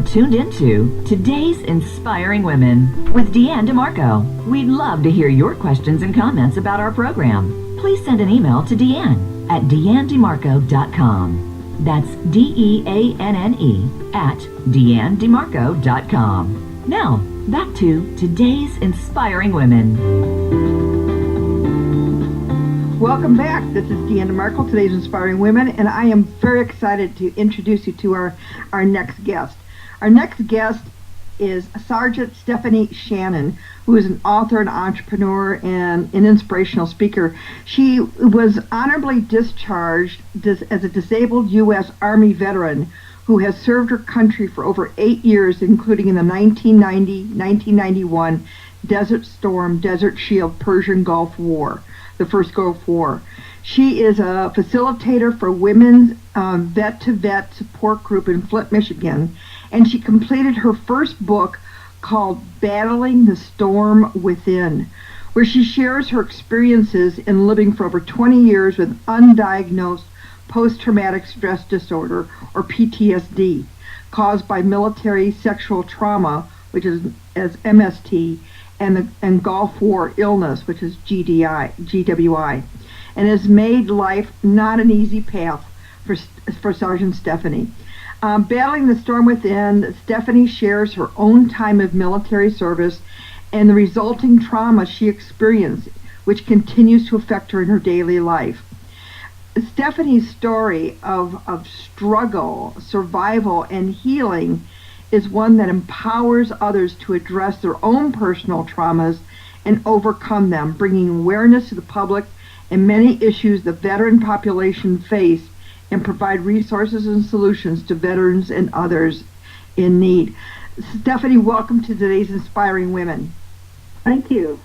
You're tuned into Today's Inspiring Women with Deanne DeMarco. We'd love to hear your questions and comments about our program. Please send an email to Deanne at DeanneDeMarco.com. That's DEANNE at DeanneDeMarco.com. Now, back to Today's Inspiring Women. Welcome back. This is Deanne DeMarco, Today's Inspiring Women, and I am very excited to introduce you to our next guest. Our next guest is Sergeant Stephanie Shannon, who is an author, an entrepreneur, and an inspirational speaker. She was honorably discharged as a disabled U.S. Army veteran who has served her country for over 8 years, including in the 1990-1991 Desert Storm, Desert Shield Persian Gulf War, the first Gulf War. She is a facilitator for Women's Vet-to-Vet Support Group in Flint, Michigan, and she completed her first book called Battling the Storm Within, where she shares her experiences in living for over 20 years with undiagnosed post-traumatic stress disorder, or PTSD, caused by military sexual trauma, which is as MST, and Gulf War illness, which is GWI, and has made life not an easy path for Sergeant Stephanie. Battling the Storm Within, Stephanie shares her own time of military service and the resulting trauma she experienced, which continues to affect her in her daily life. Stephanie's story of struggle, survival, and healing is one that empowers others to address their own personal traumas and overcome them, bringing awareness to the public and many issues the veteran population face, and provide resources and solutions to veterans and others in need. Stephanie, welcome to Today's Inspiring Women. Thank you.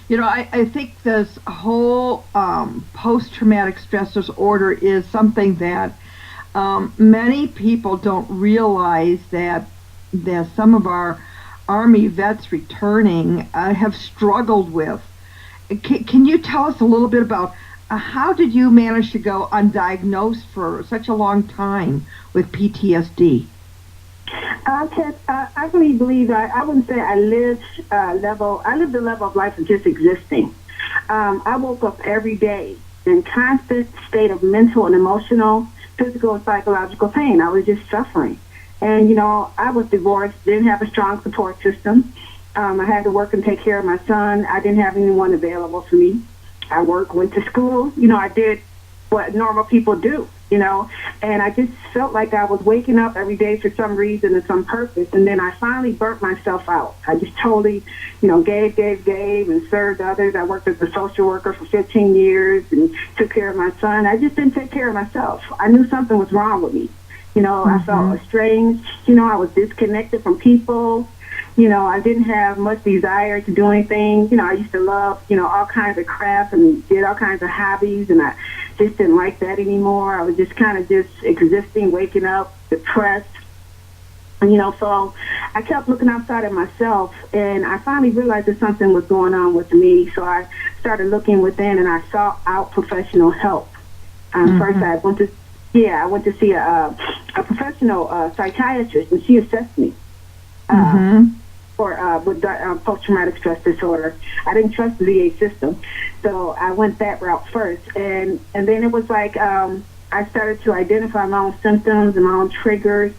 You know, I think this whole post-traumatic stress disorder is something that many people don't realize that some of our Army vets returning have struggled with. Can you tell us a little bit about how did you manage to go undiagnosed for such a long time with PTSD? I really believe I wouldn't say I lived the level of life of just existing. I woke up every day in constant state of mental and emotional, physical and psychological pain. I was just suffering. And, you know, I was divorced, didn't have a strong support system. I had to work and take care of my son. I didn't have anyone available for me. I worked, went to school. You know, I did what normal people do, you know, and I just felt like I was waking up every day for some reason and some purpose. And then I finally burnt myself out. I just totally, you know, gave and served others. I worked as a social worker for 15 years and took care of my son. I just didn't take care of myself. I knew something was wrong with me. You know, I felt estranged. You know, I was disconnected from people. You know, I didn't have much desire to do anything. You know, I used to love, you know, all kinds of crafts and did all kinds of hobbies, and I just didn't like that anymore. I was just kind of just existing, waking up, depressed. And, you know, so I kept looking outside of myself, and I finally realized that something was going on with me. So I started looking within, and I sought out professional help. First, I went to see a professional psychiatrist, and she assessed me. With post-traumatic stress disorder. I didn't trust the VA system, so I went that route first. And then it was like I started to identify my own symptoms and my own triggers.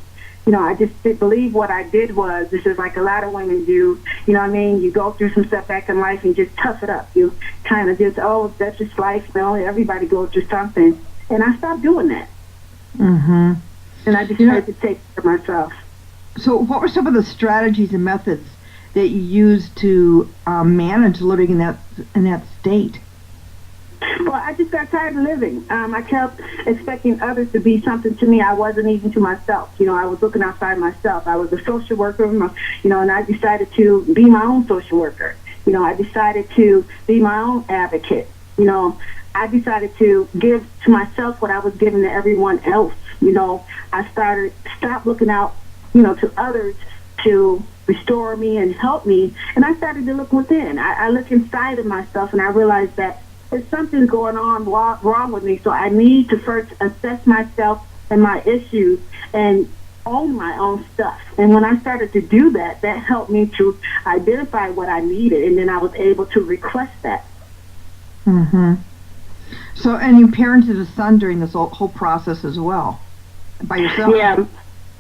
You know, I just did believe what I did was, this is like a lot of women do, you know what I mean? You go through some setback in life and just tough it up. You kind of just, oh, that's just life. You know, everybody goes through something. And I stopped doing that. And I just tried to take care of myself. So what were some of the strategies and methods that you used to manage living in that state? Well, I just got tired of living. I kept expecting others to be something to me I wasn't even to myself. You know, I was looking outside myself. I was a social worker, you know, and I decided to be my own social worker. You know, I decided to be my own advocate. You know, I decided to give to myself what I was giving to everyone else. You know, I stopped looking out, you know, to others to restore me and help me. And I started to look within. I looked inside of myself, and I realized that there's something going on wrong with me. So I need to first assess myself and my issues and own my own stuff. And when I started to do that, that helped me to identify what I needed, and then I was able to request that. Mm-hmm. So, and you parented a son during this whole process as well, by yourself? Yeah.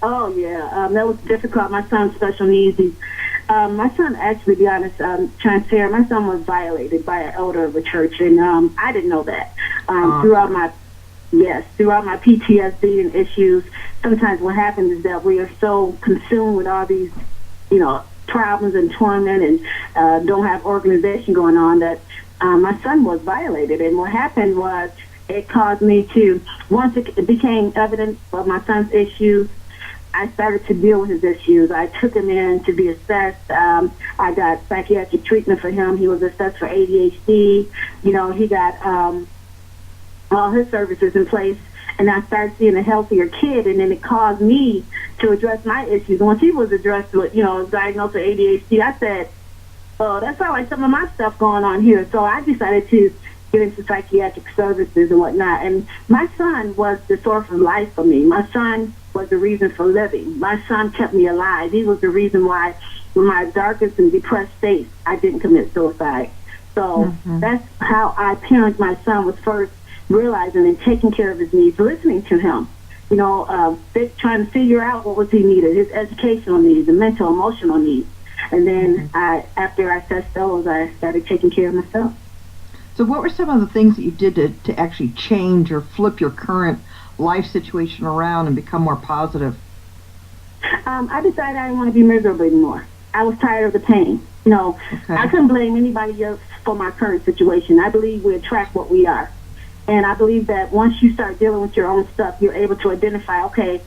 Oh, yeah. That was difficult. My son's special needs. My son, actually, to be honest, transparent, my son was violated by an elder of the church, and I didn't know that. Throughout my PTSD and issues, sometimes what happens is that we are so consumed with all these, problems and torment, and don't have organization going on, that my son was violated. And what happened was, it caused me to, once it became evident of my son's issues, I started to deal with his issues. I took him in to be assessed. I got psychiatric treatment for him. He was assessed for ADHD. He got all his services in place, and I started seeing a healthier kid, and then it caused me to address my issues. And once he was addressed with, diagnosed with ADHD, I said, oh, that sounds like some of my stuff going on here. So I decided to get into psychiatric services and whatnot. And my son was the source of life for me. My son was the reason for living. My son kept me alive. He was the reason why, in my darkest and depressed state, I didn't commit suicide. So that's how I parented my son, was first realizing and taking care of his needs, listening to him, trying to figure out what was he needed, his educational needs, the mental, emotional needs. And then after I assessed those, I started taking care of myself. So what were some of the things that you did to actually change or flip your current life situation around and become more positive? I decided I didn't want to be miserable anymore. I was tired of the pain. I couldn't blame anybody else for my current situation. I believe we attract what we are. And I believe that once you start dealing with your own stuff, you're able to identify, okay,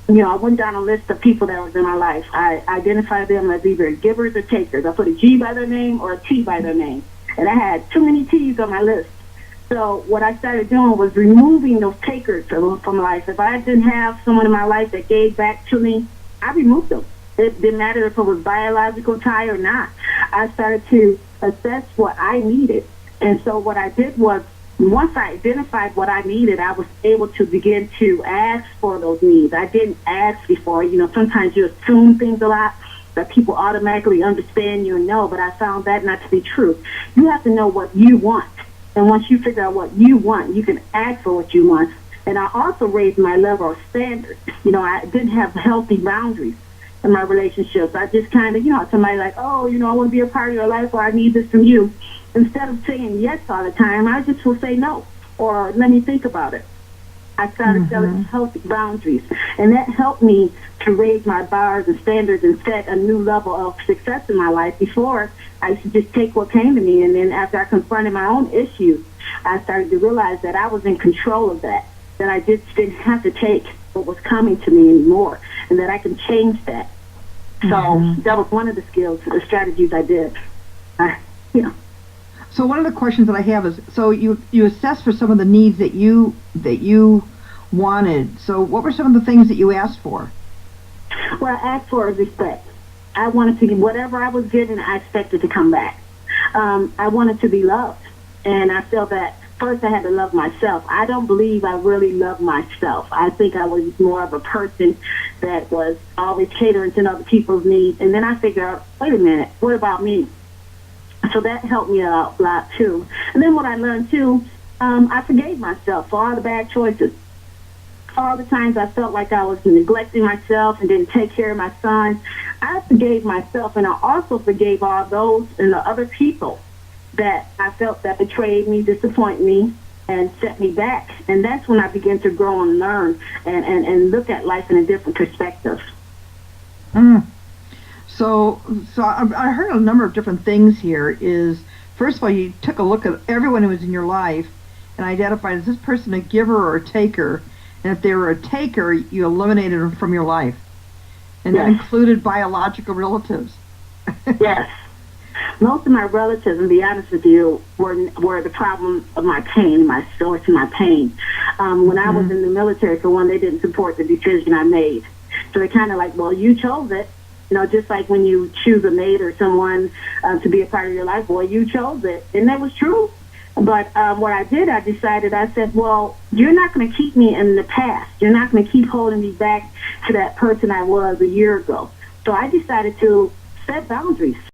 I went down a list of people that was in my life. I identified them as either givers or takers. I put a G by their name or a T by their name. And I had too many T's on my list. So what I started doing was removing those takers from life. If I didn't have someone in my life that gave back to me, I removed them. It didn't matter if it was biological tie or not. I started to assess what I needed. And so what I did was, once I identified what I needed, I was able to begin to ask for those needs. I didn't ask before. Sometimes you assume things a lot that people automatically understand you and know, but I found that not to be true. You have to know what you want. And once you figure out what you want, you can ask for what you want. And I also raised my level of standards. I didn't have healthy boundaries in my relationships. I just kind of, somebody like, oh, I want to be a part of your life, or I need this from you. Instead of saying yes all the time, I just will say no, or let me think about it. I started setting healthy boundaries, and that helped me to raise my bars and standards and set a new level of success in my life. Before, I used to just take what came to me, and then after I confronted my own issues, I started to realize that I was in control of that I just didn't have to take what was coming to me anymore, and that I can change that. So that was one of the skills, the strategies I did. So one of the questions that I have is, so you assessed for some of the needs that you wanted. So what were some of the things that you asked for? Well, I asked for respect. I wanted to, whatever I was getting, I expected to come back. I wanted to be loved. And I felt that first I had to love myself. I don't believe I really love myself. I think I was more of a person that was always catering to other people's needs. And then I figured out, wait a minute, what about me? So that helped me a lot, too. And then what I learned, too, I forgave myself for all the bad choices. All the times I felt like I was neglecting myself and didn't take care of my son, I forgave myself, and I also forgave all those and the other people that I felt that betrayed me, disappointed me, and set me back. And that's when I began to grow and learn and look at life in a different perspective. So I heard a number of different things here. Is, first of all, you took a look at everyone who was in your life and identified, is this person a giver or a taker? And if they were a taker, you eliminated them from your life. And that included biological relatives. Yes. Most of my relatives, to be honest with you, were the problem of my pain, my source of my pain. When I was in the military, for one, they didn't support the decision I made. So they kind of like, well, you chose it. Just like when you choose a mate or someone to be a part of your life, well, you chose it. And that was true. But what I did, I decided, I said, well, you're not going to keep me in the past. You're not going to keep holding me back to that person I was a year ago. So I decided to set boundaries.